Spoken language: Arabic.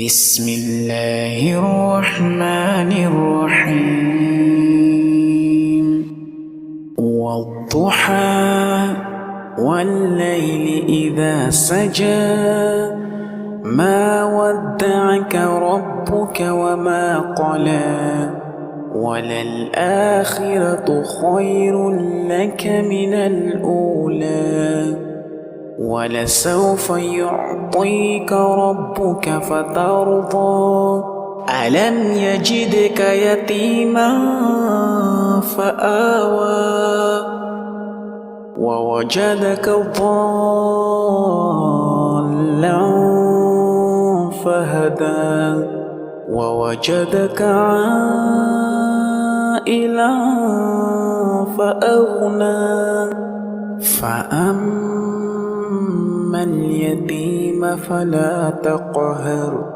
بسم الله الرحمن الرحيم والضحى والليل إذا سجى ما ودعك ربك وما قلى وللآخرة خير لك من الأولى ولسوف يعطيك ربك فترضى ألم يجدك يتيما فآوى ووجدك ضالا فهدى ووجدك عائلا فأغنى فأما اليتيم فلا تقهر